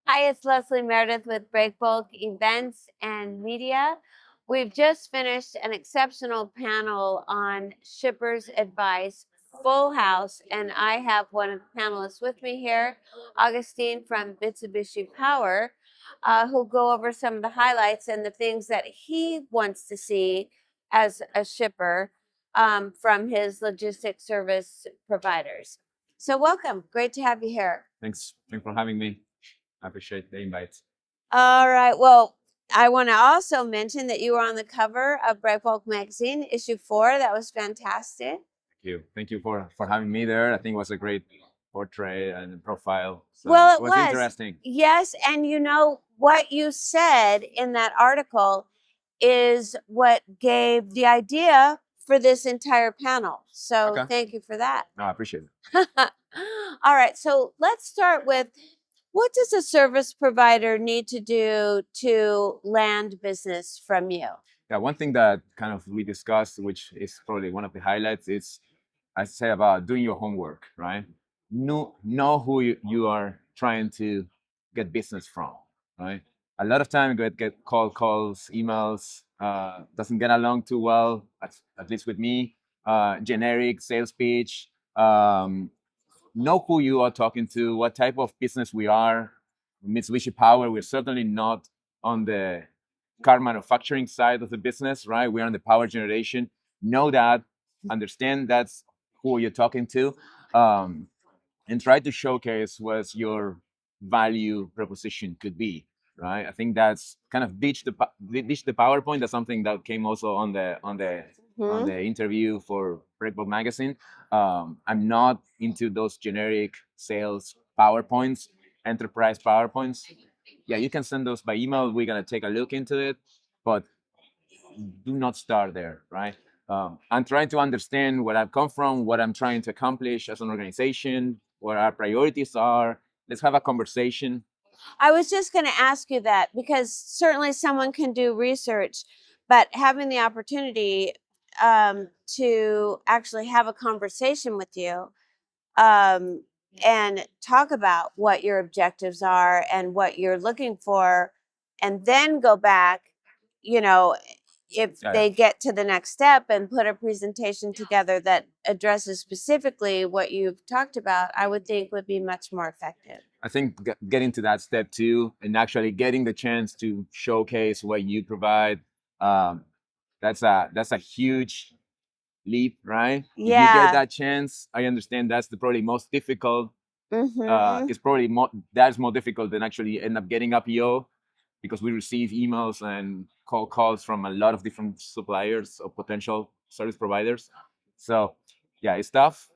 Hi, it's Leslie Meredith with Breakbulk Events and Media. We've just finished an exceptional panel on shippers advice, full house, and I have one of the panelists with me here, Augustine from Mitsubishi Power, who'll go over some of the highlights and the things that he wants to see as a shipper from his logistics service providers. So, welcome. Great to have you here. Thanks for having me. I appreciate the invite. All right. Well, I want to also mention that you were on the cover of Breakbulk magazine, issue 4. That was fantastic. Thank you for having me there. I think it was a great portrait and profile. So Well, it it was was. interesting. Yes. And you know, what you said in that article is what gave the idea for this entire panel. So Okay. thank you for that. No, I appreciate it. All right. So let's start with, what does a service provider need to do to land business from you? Yeah, one thing that kind of we discussed, which is probably one of the highlights, is I say about doing your homework, right? Know who you are trying to get business from, right? A lot of time you get calls, emails, doesn't get along too well, at least with me. Generic sales pitch. Know who you are talking to, what type of business we are. Mitsubishi Power, we're certainly not on the car manufacturing side of the business, right? We're on the power generation. Know that, understand that's who you're talking to, and try to showcase what your value proposition could be, right? I think that's kind of ditch the PowerPoint. That's something that came also on the interview for Breakbulk magazine. I'm not into those generic sales PowerPoints, enterprise PowerPoints. Yeah, you can send those by email. We're gonna take a look into it, but do not start there, right? I'm trying to understand where I've come from, what I'm trying to accomplish as an organization, what our priorities are. Let's have a conversation. I was just going to ask you that, because certainly someone can do research, but having the opportunity to actually have a conversation with you um, and talk about what your objectives are and what you're looking for, and then go back, you know, if Yeah, they get to the next step and put a presentation together that addresses specifically what you've talked about, I would think would be much more effective. I think getting to that step too, and actually getting the chance to showcase what you provide, um, that's a huge leap, right? If you get Yeah. that chance, I understand that's the probably most difficult. Mm-hmm. It's probably that's more difficult than actually end up getting a PO, because we receive emails and calls from a lot of different suppliers or potential service providers. So yeah, it's tough.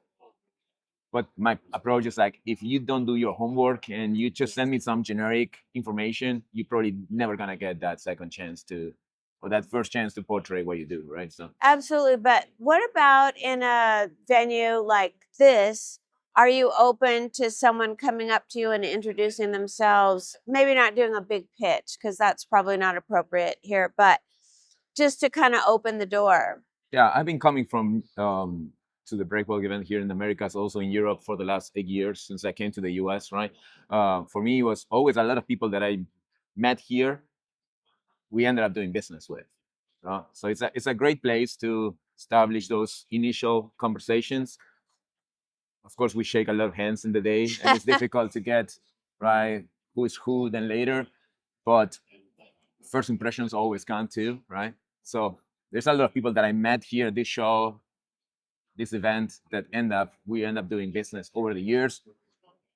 But my approach is like, if you don't do your homework and you just send me some generic information, you're probably never gonna get that second chance to, or that first chance to portray what you do, right? So Absolutely. But what about in a venue like this? Are you open to someone coming up to you and introducing themselves? Maybe not doing a big pitch, because that's probably not appropriate here, but just to kind of open the door. yeah, I've been coming from to the Breakbulk event here in the Americas, also in Europe for the last 8 years since I came to the US, right? For me, it was always a lot of people that I met here, we ended up doing business with. So it's a great place to establish those initial conversations. Of course, we shake a lot of hands in the day, and it's difficult to get right who is who then later. But first impressions always count too, right? So there's a lot of people that I met here at this show, this event, that we end up doing business over the years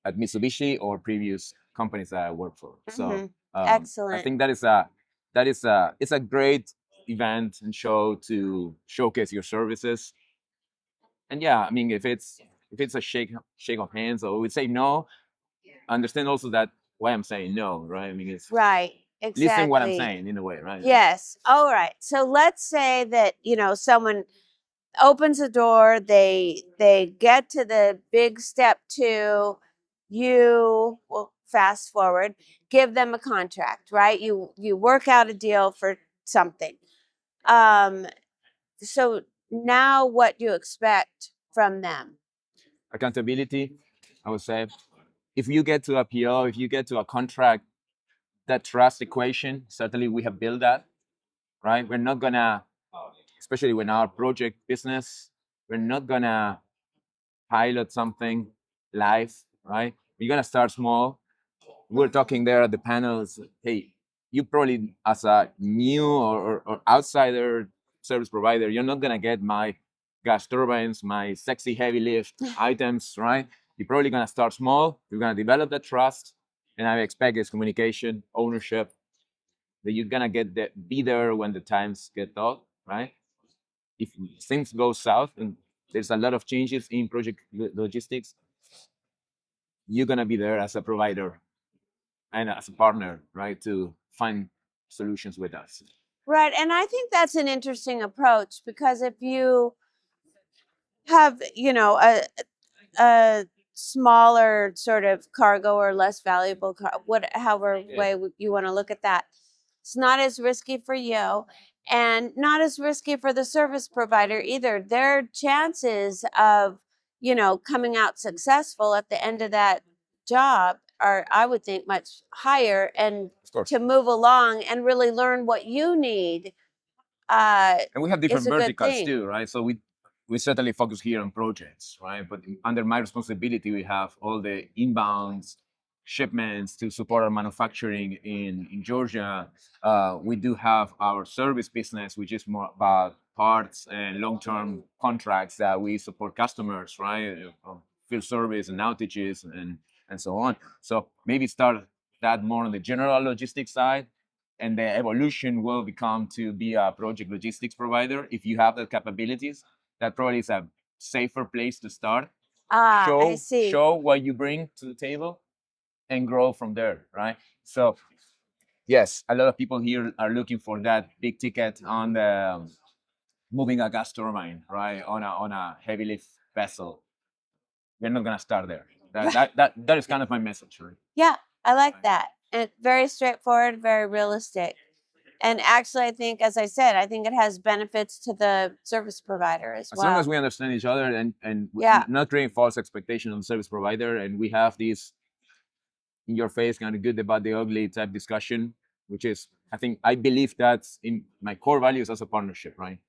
at Mitsubishi or previous companies that I work for. So I Excellent. think it's a great event and show to showcase your services. And yeah, I mean, if it's a shake of hands, or we would say no, understand also that why I'm saying no, right? I mean, it's Right. listen what I'm Exactly. saying in a way, right? Yes. All right. So let's say that, someone opens the door, they get to the big step 2, you well, fast forward, give them a contract, right? You work out a deal for something. So now what do you expect from them? Accountability, I would say. if you get to a PO, if you get to a contract, that trust equation, certainly we have built that, right? We're not gonna, especially when our project business, we're not gonna pilot something live, right? We're gonna start small. We're talking there at the panels. Hey, you probably as a new or outsider service provider, you're not gonna get my gas turbines, my sexy heavy lift items, right? You're probably gonna start small. You're gonna develop that trust, and I expect is communication, ownership, that you're gonna be there when the times get tough, right? If things go south and there's a lot of changes in project logistics, you're gonna be there as a provider and as a partner, right, to find solutions with us. Right. And I think that's an interesting approach, because if you have, a smaller sort of cargo or less valuable however way you want to look at that, it's not as risky for you and not as risky for the service provider either. Their chances of, coming out successful at the end of that job are, I would think, much higher, and to move along and really learn what you need. And we have different It's a good verticals thing. too, right? So we certainly focus here on projects, right? But under my responsibility, we have all the inbounds shipments to support our manufacturing in Georgia. We do have our service business, which is more about parts and long-term contracts that we support customers, right? Field service and outages and so on. So maybe start that more on the general logistics side, and the evolution will become to be a project logistics provider. If you have the capabilities, that probably is a safer place to start. I see. Show what you bring to the table and grow from there, right? So yes, a lot of people here are looking for that big ticket on the moving a gas turbine, right, on a heavy lift vessel. We're not gonna start there. That is kind of my message, right? Yeah, I like that. And very straightforward, very realistic. And actually, I think, as I said, I think it has benefits to the service provider as well. As long as we understand each other and Yeah. not creating false expectations on the service provider, and we have this in your face kind of good about the ugly type discussion, which is, I believe that's in my core values as a partnership, right?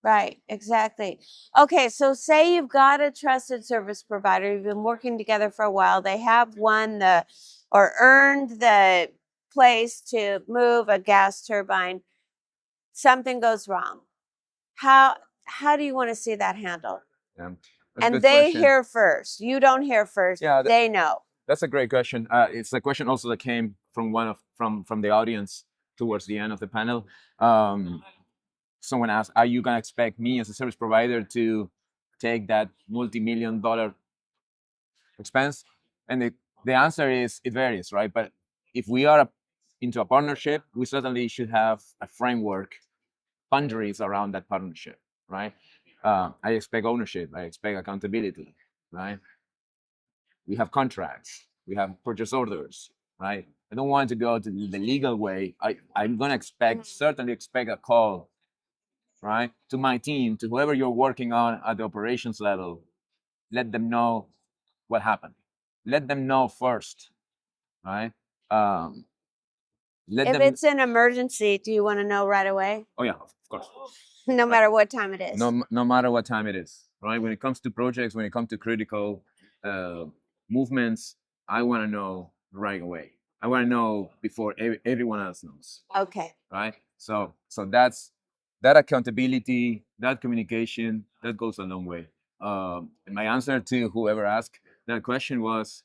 Right, exactly. Okay, so say you've got a trusted service provider, you've been working together for a while, they have won or earned the place to move a gas turbine. Something goes wrong. How do you want to see that handled? Yeah. And they hear first. You don't hear first. Yeah, they know. That's a great question. It's a question also that came from from the audience towards the end of the panel. Someone asked, "Are you gonna expect me as a service provider to take that multi-million-dollar expense?" And the answer is it varies, right? But if we are into a partnership, we certainly should have a framework, boundaries around that partnership, right? I expect ownership. I expect accountability, right? We have contracts. We have purchase orders, right? I don't want to go to the legal way. I'm gonna certainly expect a call, right, to my team, to whoever you're working on at the operations level. Let them know what happened. Let them know first, right? If it's an emergency, do you want to know right away? Oh yeah, of course. No matter what time it is. No matter what time it is, right? When it comes to projects, when it comes to critical movements, I want to know right away. I want to know before everyone else knows. Okay. Right. So that's that accountability, that communication, that goes a long way. And my answer to whoever asked that question was,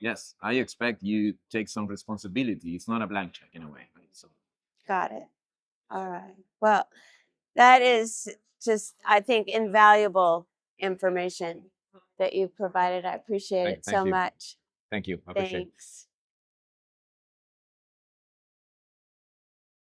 yes, I expect you to take some responsibility. It's not a blank check in a way. Right? So. Got it. All right. Well, that is just, I think, invaluable information that you've provided. I appreciate it so much. Thank you. I appreciate it. Thanks.